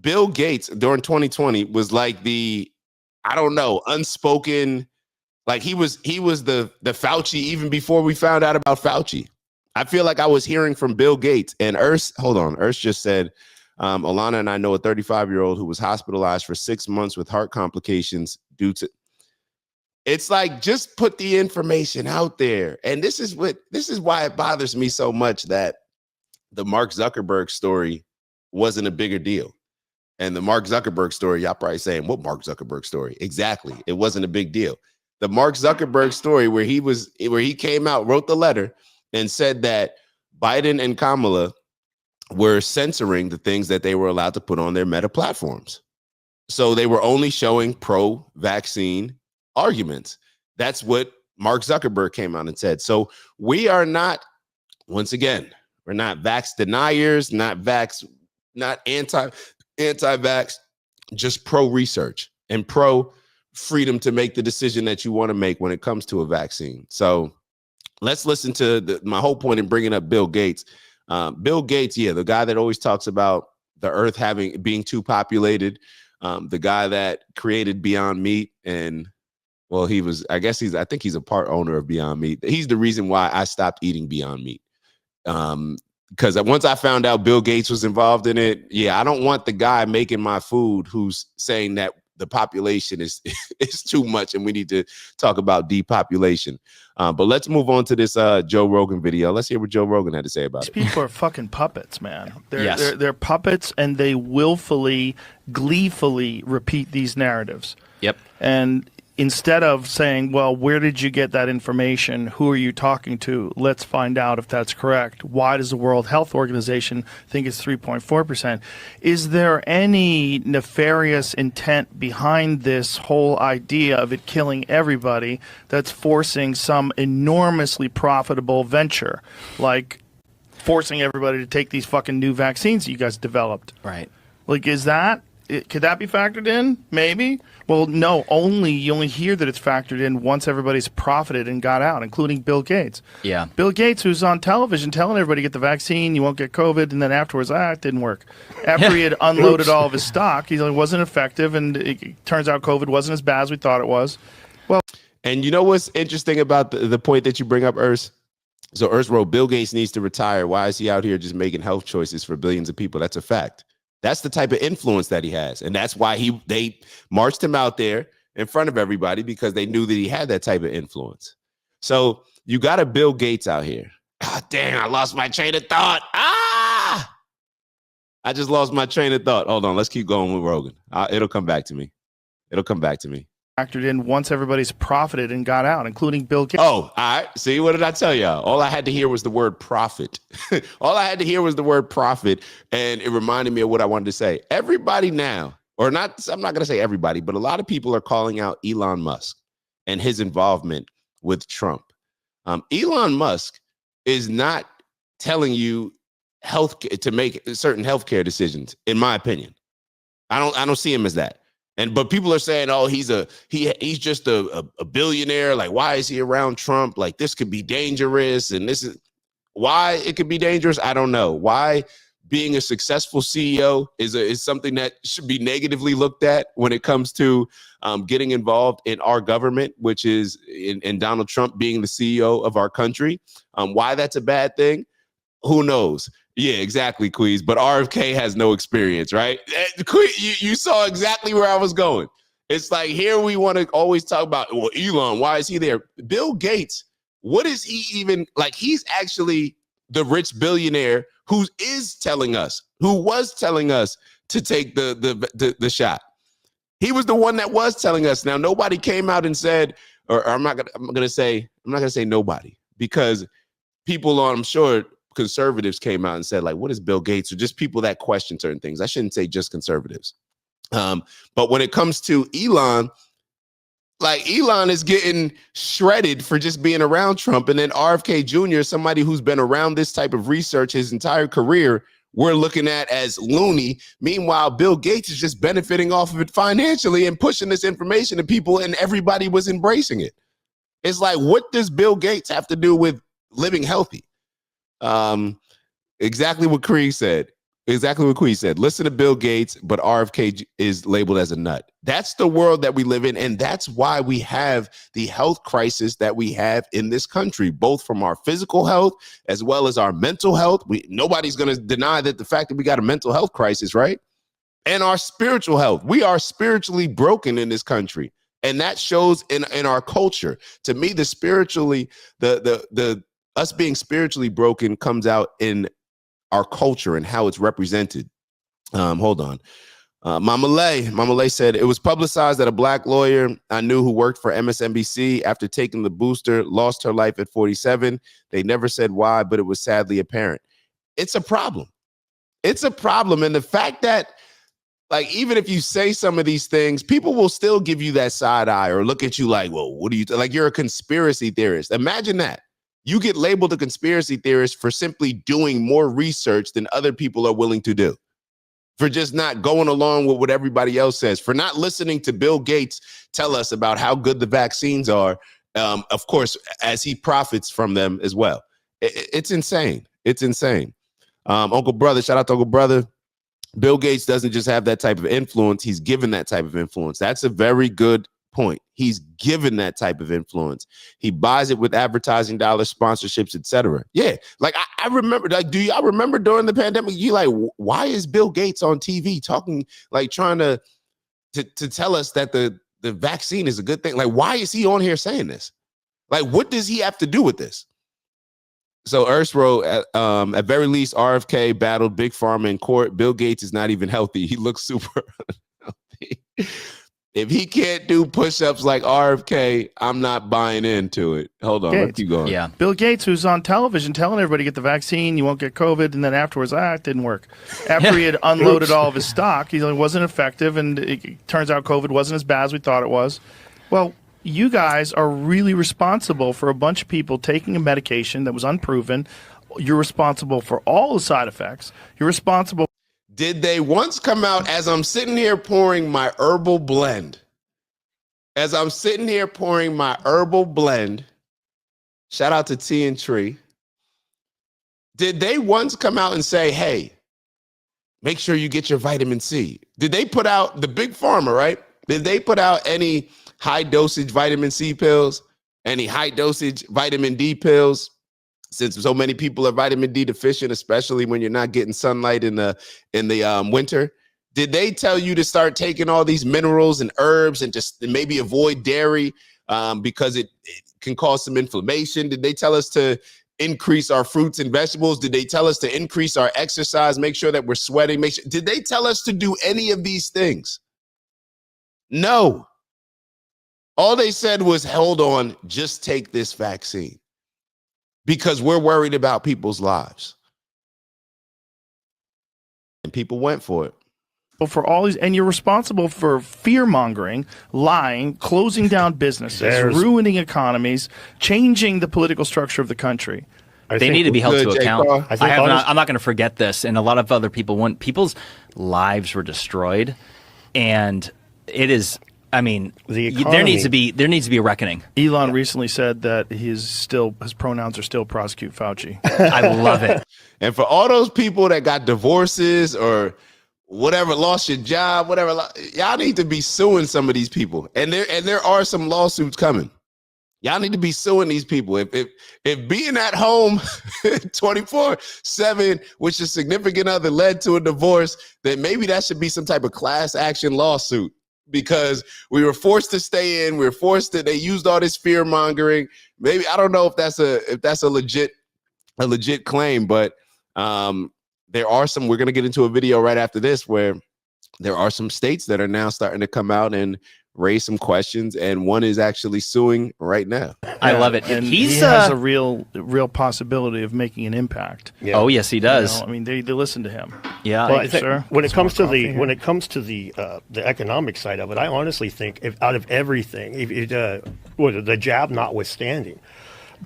Bill Gates during 2020 was like the, I don't know, unspoken, like he was the Fauci even before we found out about Fauci. I feel like I was hearing from Bill Gates and Urs just said, Alana and I know a 35-year-old who was hospitalized for 6 months with heart complications due to. It's like, just put the information out there. And this is why it bothers me so much that the Mark Zuckerberg story wasn't a bigger deal. And the Mark Zuckerberg story, y'all probably saying, what Mark Zuckerberg story? Exactly. It wasn't a big deal. The Mark Zuckerberg story where he came out, wrote the letter and said that Biden and Kamala were censoring the things that they were allowed to put on their Meta platforms. So they were only showing pro-vaccine arguments. That's what Mark Zuckerberg came out and said. So we are not, once again, we're not vax deniers, not anti-vax, just pro-research and pro-freedom to make the decision that you want to make when it comes to a vaccine. So let's listen to my whole point in bringing up Bill Gates. Bill Gates, the guy that always talks about the earth being too populated, the guy that created Beyond Meat, and well, I think he's a part owner of Beyond Meat. He's the reason why I stopped eating Beyond Meat. Because once I found out Bill Gates was involved in it, I don't want the guy making my food who's saying that the population is too much and we need to talk about depopulation. But let's move on to this Joe Rogan video. Let's hear what Joe Rogan had to say about it. These people are fucking puppets, man. They're puppets, and they willfully, gleefully repeat these narratives. Yep. And instead of saying, well, where did you get that information? Who are you talking to? Let's find out if that's correct. Why does the World Health Organization think it's 3.4%? Is there any nefarious intent behind this whole idea of it killing everybody that's forcing some enormously profitable venture, like forcing everybody to take these fucking new vaccines you guys developed? Right. Like, could that be factored in? Maybe. Well, no. You only hear that it's factored in once everybody's profited and got out, including Bill Gates. Yeah. Bill Gates, who's on television telling everybody get the vaccine, you won't get COVID, and then afterwards, it didn't work. After he had unloaded all of his stock, he wasn't effective, and it turns out COVID wasn't as bad as we thought it was. Well, and you know what's interesting about the point that you bring up, Urs? So Urs wrote, Bill Gates needs to retire. Why is he out here just making health choices for billions of people? That's a fact. That's the type of influence that he has. And that's why they marched him out there in front of everybody, because they knew that he had that type of influence. So you got a Bill Gates out here. Dang, I lost my train of thought. I just lost my train of thought. Hold on. Let's keep going with Rogan. It'll come back to me. Factored in once everybody's profited and got out, including Bill Gates. Oh, all right. See, what did I tell y'all? All I had to hear was the word profit. All I had to hear was the word profit, and it reminded me of what I wanted to say. Everybody now, or not, I'm not going to say everybody, but a lot of people are calling out Elon Musk and his involvement with Trump. Elon Musk is not telling you to make certain healthcare decisions, in my opinion. I don't see him as that. But people are saying, oh, he's just a billionaire. Like, why is he around Trump? Like, this could be dangerous. And this is why it could be dangerous. I don't know. Why being a successful CEO is something that should be negatively looked at when it comes to getting involved in our government, which is in Donald Trump being the CEO of our country. Why that's a bad thing? Who knows? Yeah, exactly, Queez. But RFK has no experience, right? You saw exactly where I was going. It's like, here we want to always talk about, well, Elon, why is he there? Bill Gates, what is he even like? He's actually the rich billionaire who was telling us to take the shot. He was the one that was telling us. Now, nobody came out and said, or I'm not gonna say nobody, because people I'm sure conservatives came out and said, like, what is Bill Gates? Or just people that question certain things. I shouldn't say just conservatives. But when it comes to Elon, like, Elon is getting shredded for just being around Trump. And then RFK Jr., somebody who's been around this type of research his entire career, we're looking at as loony. Meanwhile, Bill Gates is just benefiting off of it financially and pushing this information to people, and everybody was embracing it. It's like, what does Bill Gates have to do with living healthy? Exactly what Krieg said. Exactly what Queen said. Listen to Bill Gates, but RFK is labeled as a nut. That's the world that we live in, and that's why we have the health crisis that we have in this country, both from our physical health as well as our mental health. Nobody's going to deny that the fact that we got a mental health crisis, right? And our spiritual health. We are spiritually broken in this country, and that shows in our culture. To me, the us being spiritually broken comes out in our culture and how it's represented. Hold on. Mama Lay said, it was publicized that a black lawyer I knew who worked for MSNBC after taking the booster lost her life at 47. They never said why, but it was sadly apparent. It's a problem. It's a problem. And the fact that, like, even if you say some of these things, people will still give you that side eye or look at you like, well, what are you, like, you're a conspiracy theorist. Imagine that. You get labeled a conspiracy theorist for simply doing more research than other people are willing to do, for just not going along with what everybody else says, for not listening to Bill Gates tell us about how good the vaccines are, of course, as he profits from them as well. It's insane. It's insane. Uncle Brother, shout out to Uncle Brother. Bill Gates doesn't just have that type of influence. He's given that type of influence. That's a very good point. He's given that type of influence. He buys it with advertising dollars, sponsorships, etc. Yeah, like I remember. Like, do y'all remember during the pandemic? You like, why is Bill Gates on TV talking, like, trying to tell us that the vaccine is a good thing? Like, why is he on here saying this? Like, what does he have to do with this? So Ernst wrote, at very least, RFK battled Big Pharma in court. Bill Gates is not even healthy. He looks super unhealthy. If he can't do push-ups like RFK, I'm not buying into it. Hold on, let's keep going. Yeah, Bill Gates, who's on television telling everybody get the vaccine, you won't get COVID, and then afterwards, it didn't work. After he had unloaded all of his stock, he wasn't effective, and it turns out COVID wasn't as bad as we thought it was. Well, you guys are really responsible for a bunch of people taking a medication that was unproven. You're responsible for all the side effects. You're responsible. Did they once come out, as I'm sitting here pouring my herbal blend, shout out to Tea and Tree, did they once come out and say, hey, make sure you get your vitamin C? Did they put out, the Big Pharma, right? Did they put out any high dosage vitamin C pills, any high dosage vitamin D pills? Since so many people are vitamin D deficient, especially when you're not getting sunlight in the winter, did they tell you to start taking all these minerals and herbs and just maybe avoid dairy because it can cause some inflammation? Did they tell us to increase our fruits and vegetables? Did they tell us to increase our exercise, make sure that we're sweating? Did they tell us to do any of these things? No. All they said was, hold on, just take this vaccine, because we're worried about people's lives. And people went for it. For all these, and you're responsible for fear-mongering, lying, closing down businesses, ruining economies, changing the political structure of the country. They need to be held to account. I'm not going to forget this, and a lot of other people won't. People's lives were destroyed, and it is. I mean, there needs to be a reckoning. Elon recently said that his pronouns are still prosecute Fauci. I love it. And for all those people that got divorces or whatever, lost your job, whatever, y'all need to be suing some of these people. And there are some lawsuits coming. Y'all need to be suing these people. If being at home 24/7 with your significant other led to a divorce, then maybe that should be some type of class action lawsuit. Because we were forced to stay in, they used all this fear mongering. Maybe, I don't know if that's a legit claim, but there are some. We're gonna get into a video right after this where there are some states that are now starting to come out and raise some questions, and one is actually suing right now. I love it. And he has a real possibility of making an impact. Yeah. Oh yes, he does. I mean, they listen to him. Yeah. Well, I think when it comes to the economic side of it, I honestly think out of everything, the jab notwithstanding,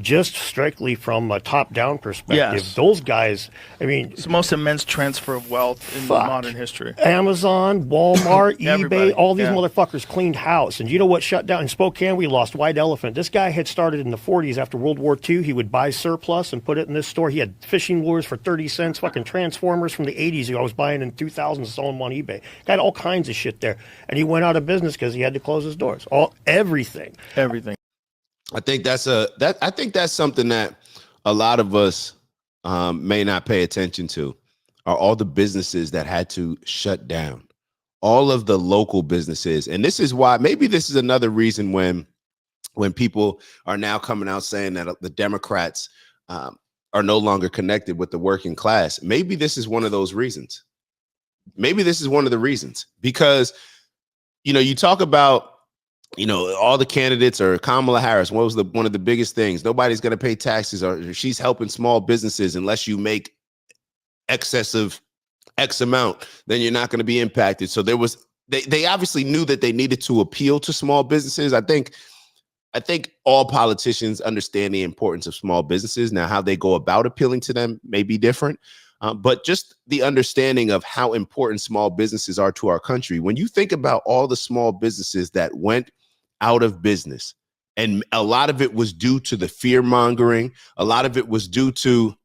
just strictly from a top-down perspective, Yes. those guys, I mean... It's the most immense transfer of wealth in modern history. Amazon, Walmart, eBay, all these yeah. motherfuckers cleaned house. And you know what shut down? In Spokane, we lost White Elephant. This guy had started in the 40s after World War II. He would buy surplus and put it in this store. He had fishing lures for 30 cents, fucking Transformers from the 80s I was buying in 2000 and selling them on eBay. Got all kinds of shit there. And he went out of business because he had to close his doors. Everything. I think that's something that a lot of us may not pay attention to, are all the businesses that had to shut down, all of the local businesses. And this is why, maybe this is another reason when people are now coming out saying that the Democrats are no longer connected with the working class. Maybe this is one of those reasons. Maybe this is one of the reasons, because, you talk about, all the candidates, or Kamala Harris, what was one of the biggest things? Nobody's going to pay taxes, or she's helping small businesses unless you make excess of X amount, then you're not going to be impacted. So they obviously knew that they needed to appeal to small businesses. I think all politicians understand the importance of small businesses. Now, how they go about appealing to them may be different. But just the understanding of how important small businesses are to our country. When you think about all the small businesses that went out of business, and a lot of it was due to the fear mongering, a lot of it was due to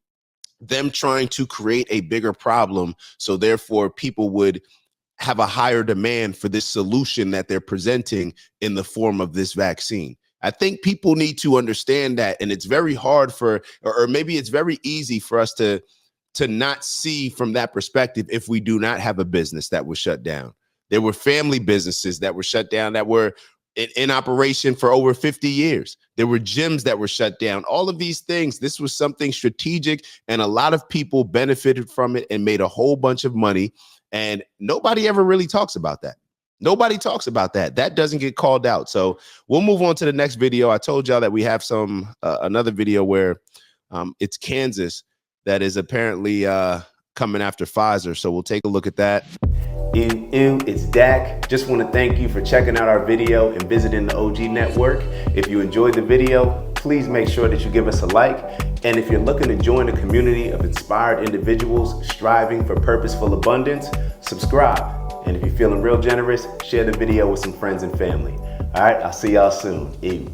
them trying to create a bigger problem, so therefore people would have a higher demand for this solution that they're presenting in the form of this vaccine. I think people need to understand that, and it's very hard or maybe it's very easy for us to not see from that perspective if we do not have a business that was shut down. There were family businesses that were shut down that were in operation for over 50 years. There were gyms that were shut down. All of these things, this was something strategic, and a lot of people benefited from it and made a whole bunch of money. And nobody ever really talks about that. Nobody talks about that. That doesn't get called out. So we'll move on to the next video. I told y'all that we have another video where it's Kansas that is apparently coming after Pfizer. So we'll take a look at that. It's Dak. Just want to thank you for checking out our video and visiting the OG Network. If you enjoyed the video, please make sure that you give us a like. And if you're looking to join a community of inspired individuals striving for purposeful abundance, subscribe. And if you're feeling real generous, share the video with some friends and family. All right, I'll see y'all soon. Ew.